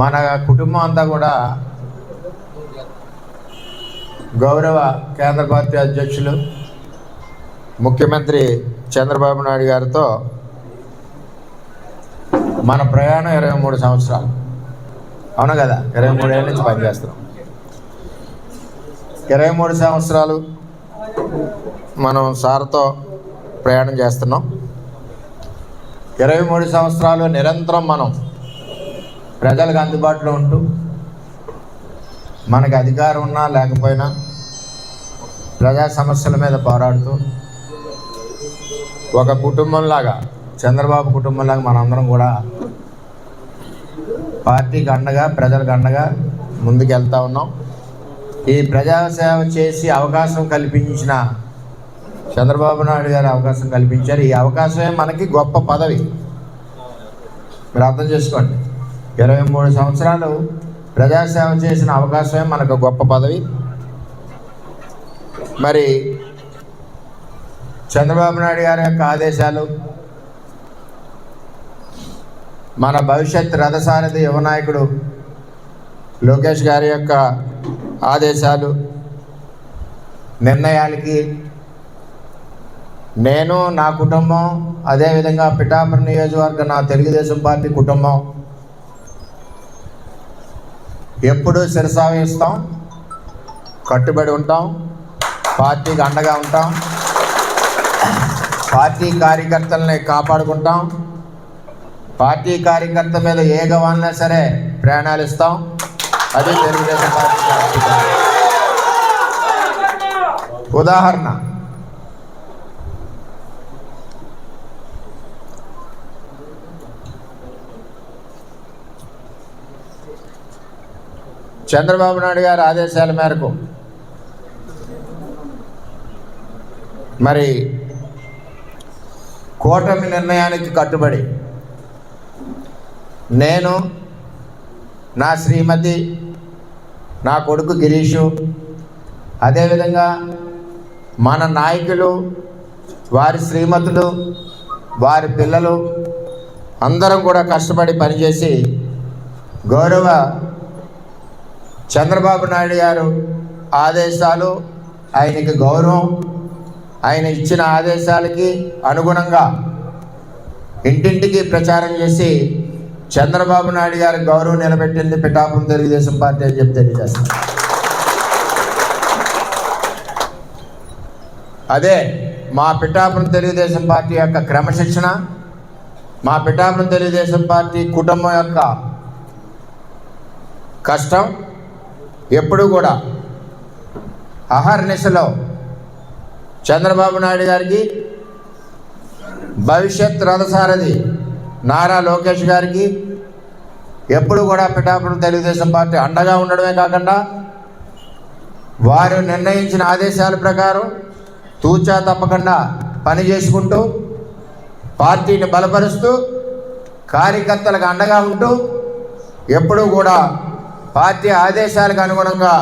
మన కుటుంబం అంతా కూడా గౌరవ కేంద్ర పార్టీ అధ్యక్షులు ముఖ్యమంత్రి చంద్రబాబు నాయుడు గారితో మన ప్రయాణం 23 సంవత్సరాలు. అవును కదా, 23 ఏళ్ళ నుంచి పనిచేస్తున్నాం. 23 సంవత్సరాలు మనం సార్తో ప్రయాణం చేస్తున్నాం. 23 సంవత్సరాలు నిరంతరం మనం ప్రజలకు అందుబాటులో ఉంటూ, మనకు అధికారం ఉన్నా లేకపోయినా ప్రజా సమస్యల మీద పోరాడుతూ, ఒక కుటుంబంలాగా, చంద్రబాబు కుటుంబంలాగా మనందరం కూడా పార్టీకి అండగా, ప్రజలకు అండగా ముందుకెళ్తా ఉన్నాం. ఈ ప్రజాసేవ చేసి అవకాశం కల్పించిన చంద్రబాబు నాయుడు గారు అవకాశం కల్పించారు. ఈ అవకాశమే మనకి గొప్ప పదవి. మీరు అర్థం చేసుకోండి, 23 సంవత్సరాలు ప్రజాసేవ చేసిన అవకాశమే మనకు గొప్ప పదవి. మరి చంద్రబాబు నాయుడు గారి యొక్క ఆదేశాలు, మన భవిష్యత్ రథసారథి యువ నాయకుడు లోకేష్ గారి యొక్క ఆదేశాలు, నిర్ణయాలకి నేను, నా కుటుంబం, అదేవిధంగా పిఠాపురం నియోజకవర్గ నా తెలుగుదేశం పార్టీ కుటుంబం ఎప్పుడూ శిరసావహిస్తాం, కట్టుబడి ఉంటాం, పార్టీకి అండగా ఉంటాం, పార్టీ కార్యకర్తలని కాపాడుకుంటాం, పార్టీ కార్యకర్త మీద ఏ గవాలన్నా సరే ప్రాణాలు ఇస్తాం. అది తెలుగుదేశం పార్టీ. ఉదాహరణ, చంద్రబాబు నాయుడు గారి ఆదేశాల మేరకు మరి కూటమి నిర్ణయానికి కట్టుబడి నేను, నా శ్రీమతి, నా కొడుకు గిరీషు, అదేవిధంగా మన నాయకులు, వారి శ్రీమతులు, వారి పిల్లలు అందరం కూడా కష్టపడి పనిచేసి గౌరవ చంద్రబాబు నాయుడు గారు ఆదేశాలు, ఆయనకి గౌరవం, ఆయన ఇచ్చిన ఆదేశాలకి అనుగుణంగా ఇంటింటికి ప్రచారం చేసి చంద్రబాబు నాయుడు గారి గౌరవం నిలబెట్టింది పిఠాపురం తెలుగుదేశం పార్టీ అని చెప్పి తెలియజేస్తాం. అదే మా పిఠాపురం తెలుగుదేశం పార్టీ యొక్క క్రమశిక్షణ, మా పిఠాపురం తెలుగుదేశం పార్టీ కుటుంబం యొక్క కష్టం. ఎప్పుడు కూడా అహర్నిశలో చంద్రబాబు నాయుడు గారికి, భవిష్యత్ రథసారథి నారా లోకేష్ గారికి ఎప్పుడు కూడా పిఠాపురం తెలుగుదేశం పార్టీ అండగా ఉండడమే కాకుండా వారు నిర్ణయించిన ఆదేశాల ప్రకారం తూచా తప్పకుండా పని చేసుకుంటూ, పార్టీని బలపరుస్తూ, కార్యకర్తలకు అండగా ఉంటూ, ఎప్పుడూ కూడా పార్టీ ఆదేశాలకు అనుగుణంగా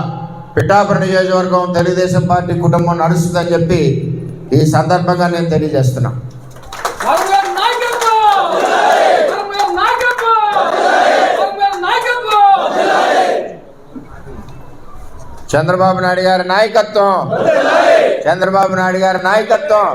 పిఠాపురం నియోజకవర్గం తెలుగుదేశం పార్టీ కుటుంబం నడుస్తుందని చెప్పి ఈ సందర్భంగా నేను తెలియజేస్తున్నా. చంద్రబాబు నాయుడు గారి నాయకత్వం, చంద్రబాబు నాయుడు గారి నాయకత్వం.